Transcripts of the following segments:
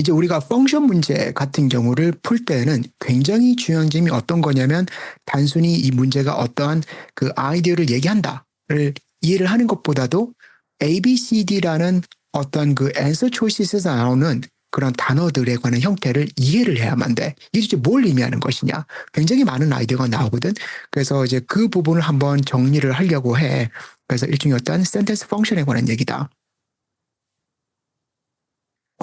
이제 우리가 펑션 문제 같은 경우를 풀 때는 굉장히 중요한 점이 어떤 거냐면 단순히 이 문제가 어떠한 그 아이디어를 얘기한다를 이해를 하는 것보다도 ABCD라는 어떤 그 answer choices에서 나오는 그런 단어들에 관한 형태를 이해를 해야만 돼. 이게 이제 뭘 의미하는 것이냐. 굉장히 많은 아이디어가 나오거든. 그래서 이제 그 부분을 한번 정리를 하려고 해. 그래서 일종의 어떤 센텐스 펑션에 관한 얘기다.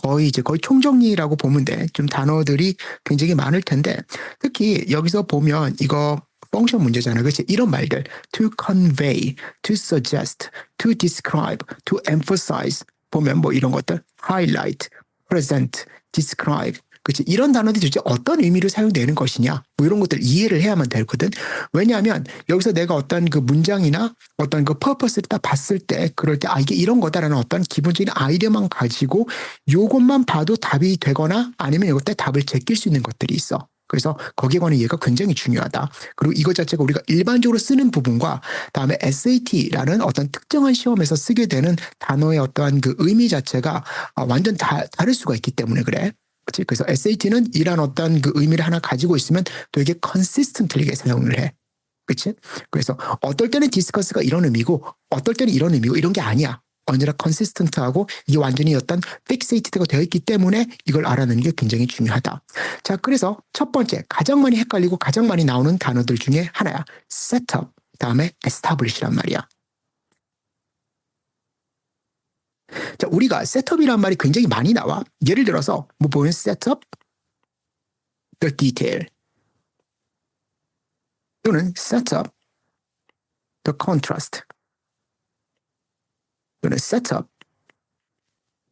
거의 총정리라고 보면 돼. 좀 단어들이 굉장히 많을 텐데 특히 여기서 보면 이거 펑션 문제잖아. 그렇지? 이런 말들 to convey, to suggest, to describe, to emphasize 보면 뭐 이런 것들 highlight, present, describe 그렇지? 이런 단어들이 도대체 어떤 의미로 사용되는 것이냐 뭐 이런 것들 이해를 해야만 되거든. 왜냐하면 여기서 내가 어떤 그 문장이나 어떤 그 퍼포스를 딱 봤을 때 그럴 때 이게 이런 거다라는 어떤 기본적인 아이디어만 가지고 요것만 봐도 답이 되거나 아니면 이것 때 답을 제낄 수 있는 것들이 있어. 그래서 거기에 관한 이해가 굉장히 중요하다. 그리고 이것 자체가 우리가 일반적으로 쓰는 부분과 다음에 SAT라는 어떤 특정한 시험에서 쓰게 되는 단어의 어떠한 그 의미 자체가 완전 다를 수가 있기 때문에 그래. 그렇지? 그래서 SAT는 이런 어떤 그 의미를 하나 가지고 있으면 되게 consistently게 사용을 해. 그렇지? 그래서 어떨 때는 디스커스가 이런 의미고 어떨 때는 이런 의미고 이런 게 아니야. 언제나 컨시스턴트하고 이게 완전히 어떤 픽세이트가 되어 있기 때문에 이걸 알아내는 게 굉장히 중요하다. 자, 그래서 첫 번째 가장 많이 헷갈리고 가장 많이 나오는 단어들 중에 하나야. setup, 다음에 establish란 말이야. 자, 우리가 셋업이란 말이 굉장히 많이 나와. 예를 들어서 뭐 보면 setup, the detail 또는 setup, the contrast 또는 setup,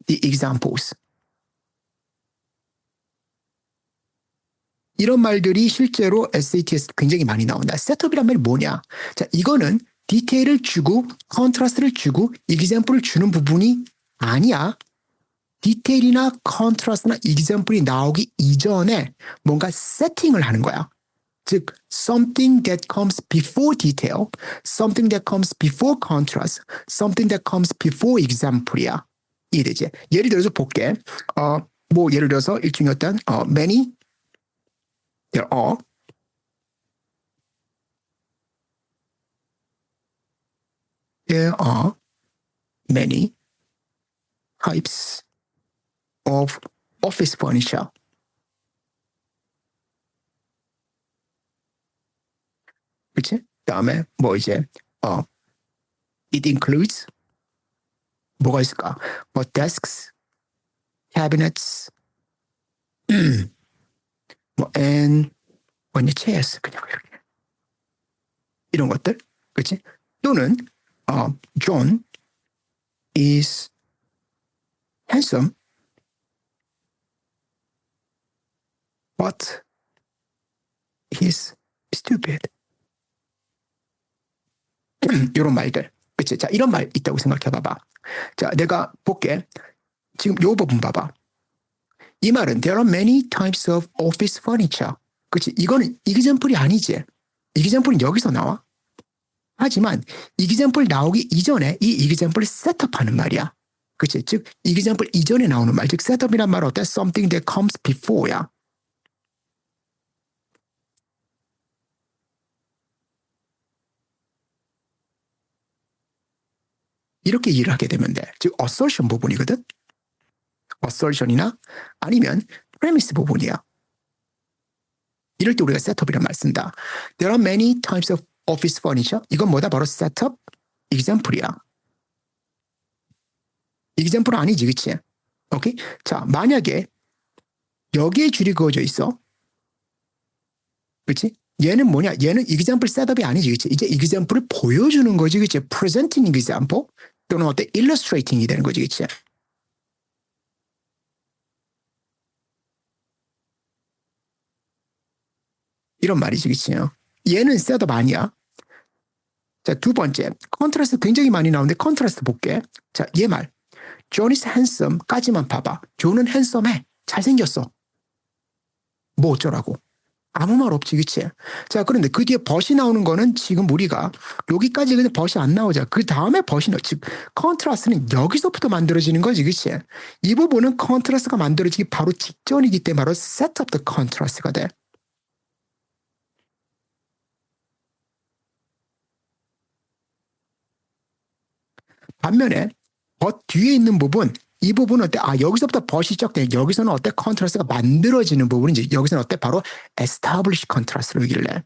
the examples. 이런 말들이 실제로 SAT에서 굉장히 많이 나온다. 셋업이란 말이 뭐냐? 자, 이거는 디테일을 주고 컨트라스트를 주고 example을 주는 부분이 아니야. 디테일이나 컨트라스트나 example이 나오기 이전에 뭔가 세팅을 하는 거야. 즉, something that comes before detail, something that comes before contrast, something that comes before example이야. 이해되지? 예를 들어서 볼게. 뭐 예를 들어서 일종의 어떤 many There are many types of office furniture. 그치? 다음에 뭐 이제 it includes 뭐가 있을까? 뭐 desks, cabinets, 뭐 and 뭐냐 chairs 그냥 이렇게 이런 것들, 그치? 또는 John is handsome, but he's stupid. 이런 말들. 그치? 자, 이런 말 있다고 생각해 봐봐. 자, 내가 볼게. 지금 요 부분 봐봐. 이 말은 there are many types of office furniture. 그치? 이거는 example이 아니지. example은 여기서 나와. 하지만 example 나오기 이전에 이 example을 셋업하는 말이야. 그치? 즉 example 이전에 나오는 말. 즉 셋업이란 말은 어때? something that comes before야. 이렇게 이해를 하게 되면 돼. 즉 assertion 부분이거든. assertion이나 아니면 premise 부분이야. 이럴 때 우리가 셋업이란 말 쓴다. There are many types of office furniture. 이건 뭐다? 바로 셋업, example이야. example 아니지, 그치? 오케이? 자, 만약에 여기에 줄이 그어져 있어. 그치? 얘는 뭐냐? 얘는 example 셋업이 아니지, 그치? 이제 example을 보여주는 거지, 그치? presenting example 또는 어때? illustrating이 되는 거지, 그치? 이런 말이지, 그치? 얘는 셋업 아니야. 자, 두 번째. 컨트라스트 굉장히 많이 나오는데 컨트라스트 볼게. 자, 얘 말. John is handsome까지만 봐봐. 존은 핸섬해. 잘생겼어. 뭐 어쩌라고. 아무 말 없지, 그치? 자, 그런데 그 뒤에 벗이 나오는 거는 지금 우리가 여기까지 그냥 벗이 안 나오자. 그 다음에 벗이 나오. 즉, 컨트라스트는 여기서부터 만들어지는 거지, 그치? 이 부분은 컨트라스트가 만들어지기 바로 직전이기 때문에 바로 set up the contrast가 돼. 반면에 벗 뒤에 있는 부분, 이 부분은 어때? 아, 여기서부터 벗이 시작돼. 여기서는 어때? 컨트라스트가 만들어지는 부분인지, 여기서는 어때? 바로 establish contrast로 얘기를 해.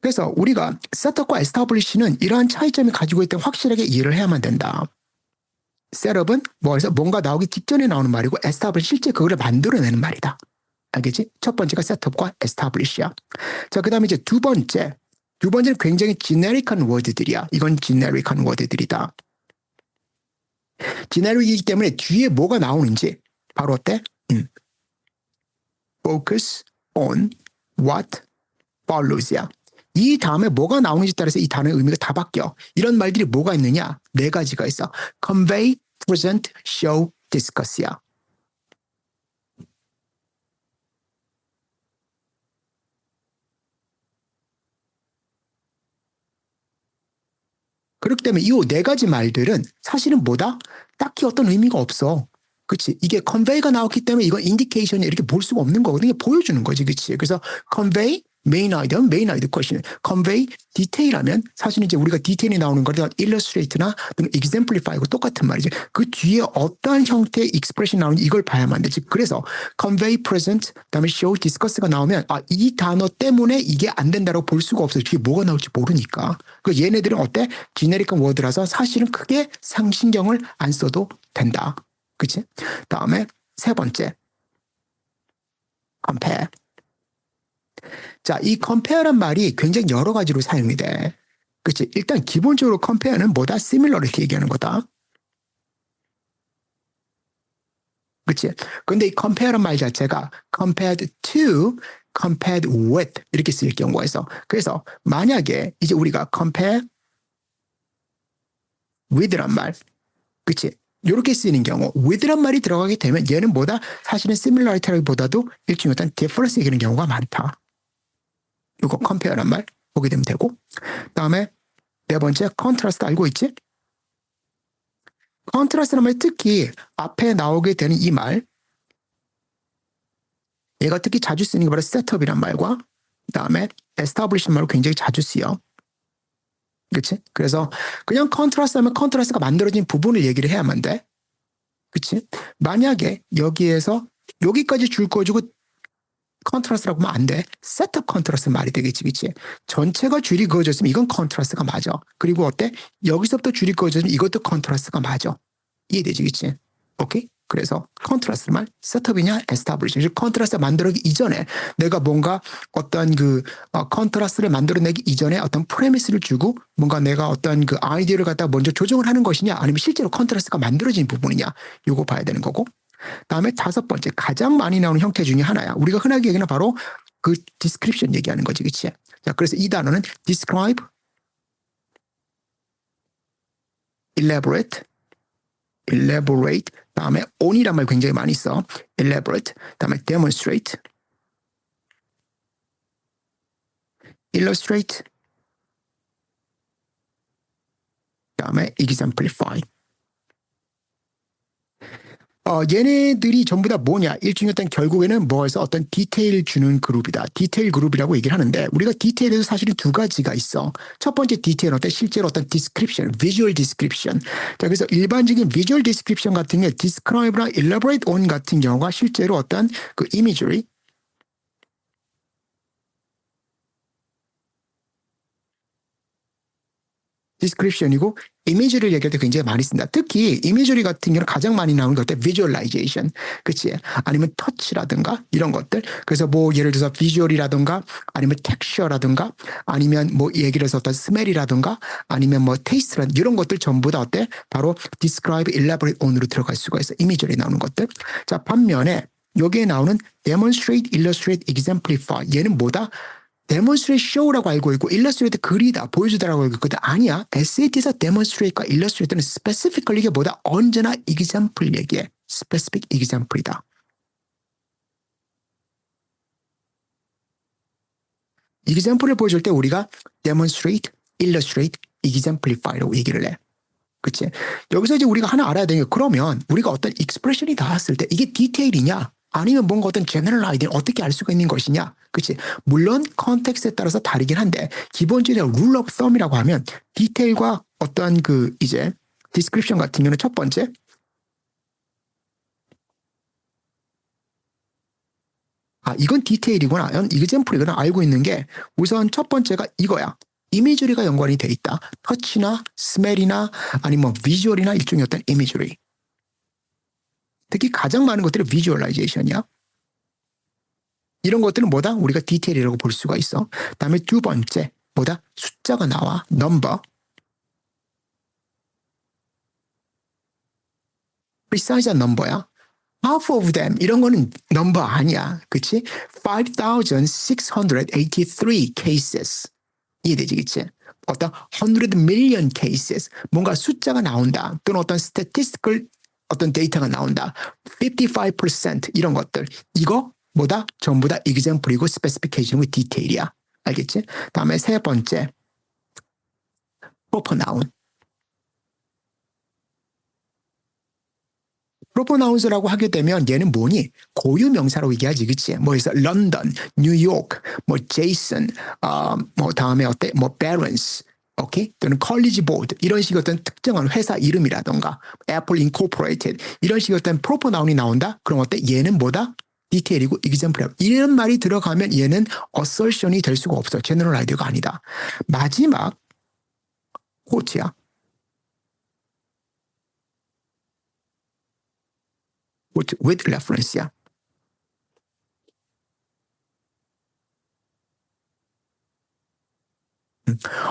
그래서 우리가 셋업과 establish는 이러한 차이점이 가지고 있다면 확실하게 이해를 해야만 된다. 셋업은 뭐에서 뭔가 나오기 직전에 나오는 말이고 establish 실제 그거를 만들어내는 말이다. 알겠지? 첫 번째가 셋업과 establish야. 자, 그 다음에 이제 두 번째는 굉장히 지네릭한 워드들이야. 이건 지네릭한 워드들이다. 지네릭이기 때문에 뒤에 뭐가 나오는지 바로 어때? focus on what follows야. 이 다음에 뭐가 나오는지 따라서 이 단어의 의미가 다 바뀌어. 이런 말들이 뭐가 있느냐? 네 가지가 있어. convey, present, show, discuss야. 그렇기 때문에 이 네 가지 말들은 사실은 뭐다? 딱히 어떤 의미가 없어. 그치? 이게 convey가 나왔기 때문에 이건 인디케이션이 이렇게 볼 수가 없는 거거든. 이게 보여주는 거지. 그치? 그래서 convey, main idea question. convey, detail하면 사실은 이제 우리가 디테일이 나오는 거는 illustrate나 또는 exemplify하고 똑같은 말이지. 그 뒤에 어떠한 형태의 expression 나오는지 이걸 봐야만 되지. 그래서 convey, present, 그다음에 show, discuss가 나오면 아, 이 단어 때문에 이게 안 된다고 볼 수가 없어요. 뒤에 뭐가 나올지 모르니까. 그 얘네들은 어때? 지네릭한 워드라서 사실은 크게 상신경을 안 써도 된다. 그치? 다음에 세 번째, compare. 자, 이 compare란 말이 굉장히 여러 가지로 사용이 돼. 그치? 일단 기본적으로 compare는 뭐다? similar 이렇게 얘기하는 거다. 그치? 근데 이 compare란 말 자체가 compared to, compared with 이렇게 쓰일 경우가 있어. 그래서 만약에 이제 우리가 compare with란 말, 그치? 이렇게 쓰이는 경우 with란 말이 들어가게 되면 얘는 뭐다? 사실은 similarity보다도 일종의 어떤 difference 얘기하는 경우가 많다. 이거 compare란 말 보게 되면 되고, 다음에 네 번째 contrast 알고 있지? contrast란 말 특히 앞에 나오게 되는 이 말, 얘가 특히 자주 쓰는 게 바로 setup이란 말과 그다음에 establish 말로 굉장히 자주 쓰여. 그치? 그래서 그냥 컨트라스트 하면 컨트라스트가 만들어진 부분을 얘기를 해야만 돼. 그치? 만약에 여기에서 여기까지 줄 거주고 컨트라스트라고 하면 안 돼. 셋업 컨트라스트 말이 되겠지. 그치? 전체가 줄이 그어졌으면 이건 컨트라스트가 맞아. 그리고 어때? 여기서부터 줄이 그어졌으면 이것도 컨트라스트가 맞아. 이해되지? 그치? 오케이? 그래서 컨트라스트 말 셋업이냐 에스타블리시 즉 컨트라스트 만들기 이전에 내가 뭔가 어떤 그 컨트라스트를 만들어내기 이전에 어떤 프레미스를 주고 뭔가 내가 어떤 그 아이디어를 갖다 먼저 조정을 하는 것이냐 아니면 실제로 컨트라스트가 만들어진 부분이냐 요거 봐야 되는 거고 다음에 다섯 번째 가장 많이 나오는 형태 중에 하나야. 우리가 흔하게 얘기하는 바로 그 description 얘기하는 거지. 그치? 자, 그래서 이 단어는 describe, elaborate, 다음에 on이란 말 굉장히 많이 써. elaborate, 다음에 demonstrate, illustrate, 다음에 exemplify. 얘네들이 전부 다 뭐냐? 일종의 어떤 결국에는 뭐에서 어떤 디테일 주는 그룹이다. 디테일 그룹이라고 얘기를 하는데 우리가 디테일에도 사실은 두 가지가 있어. 첫 번째 디테일은 어떤 실제로 어떤 description, visual description. 자, 그래서 일반적인 visual description 같은 게 describe나 elaborate on 같은 경우가 실제로 어떤 그 imagery, description이고 이미지를 얘기할 때 굉장히 많이 쓴다. 특히 이미지리 같은 경우는 가장 많이 나오는 것 같아. visualization. 그치? 아니면 터치라든가 이런 것들. 그래서 뭐 예를 들어서 비주얼이라든가 아니면 텍스처라든가 아니면 뭐 얘기를 해서 어떤 스멜이라든가 아니면 뭐 테이스트라든가 이런 것들 전부 다 어때? 바로 describe, elaborate on으로 들어갈 수가 있어. 이미지리 나오는 것들. 자, 반면에 여기에 나오는 demonstrate, illustrate, exemplify. 얘는 뭐다? demonstrate show라고 알고 있고 illustrate 그리다 보여주다라고 알고 있거든. 아니야. SAT에서 demonstrate과 illustrate는 specifically 이게 뭐다? 언제나 example 얘기해. specific example이다. example을 보여줄 때 우리가 demonstrate, illustrate, exemplify라고 얘기를 해. 그치? 여기서 이제 우리가 하나 알아야 되는 게 그러면 우리가 어떤 expression이 나왔을 때 이게 디테일이냐 아니면 뭔가 어떤 general idea는 어떻게 알 수가 있는 것이냐. 그치? 물론 컨텍스트에 따라서 다르긴 한데 기본적으로 rule of thumb이라고 하면 디테일과 어떤 그 이제 description 같은 경우는 첫 번째 이건 디테일이구나. 이건 example이구나. 알고 있는 게 우선 첫 번째가 이거야. 이미저리가 연관이 돼 있다. 터치나 스멜이나 아니면 비주얼이나 일종의 어떤 이미저리. 특히 가장 많은 것들이 비주얼라이제이션이야. 이런 것들은 뭐다? 우리가 디테일이라고 볼 수가 있어. 다음에 두 번째 뭐다? 숫자가 나와. 넘버. precise한 넘버야. half of them 이런 거는 넘버 아니야. 그치? 5,683 cases. 이해되지, 그치? 어떤 100 million cases. 뭔가 숫자가 나온다. 또는 어떤 statistical 어떤 데이터가 나온다. 55% 이런 것들. 이거 뭐다? 전부 다 example이고 specification이고 디테일이야. 알겠지? 다음에 세 번째. proper noun. 프로포나운스라고 하게 되면 얘는 뭐니? 고유 명사라고 얘기하지, 그치? 뭐 해서 런던, 뉴욕, 뭐 제이슨, 뭐 다음에 어때? 뭐 베런스, 오케이? 또는 컬리지 보드 이런 식의 어떤 특정한 회사 이름이라던가 애플 인코퍼레이티드 이런 식의 어떤 프로포나운이 나온다? 그럼 어때? 얘는 뭐다? 디테일이고 example이고 이런 말이 들어가면 얘는 assertion이 될 수가 없어. 제너럴 아이디어가 아니다. 마지막 quote야. with reference야.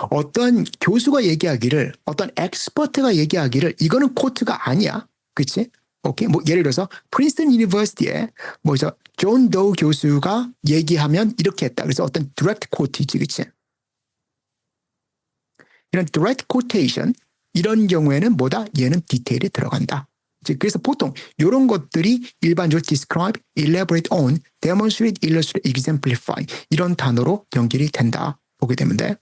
어떤 교수가 얘기하기를 어떤 엑스퍼트가 얘기하기를 이거는 코트가 아니야. 그치? 오케이. 뭐 예를 들어서 프린스턴 유니버시티에 뭐죠? 존 도우 교수가 얘기하면 이렇게 했다. 그래서 어떤 direct quote이지. 그치? 이런 direct quotation 이런 경우에는 뭐다? 얘는 디테일이 들어간다. 그래서 보통 이런 것들이 일반적으로 describe, elaborate on, demonstrate, illustrate, exemplify 이런 단어로 연결이 된다. 보게 되면 돼.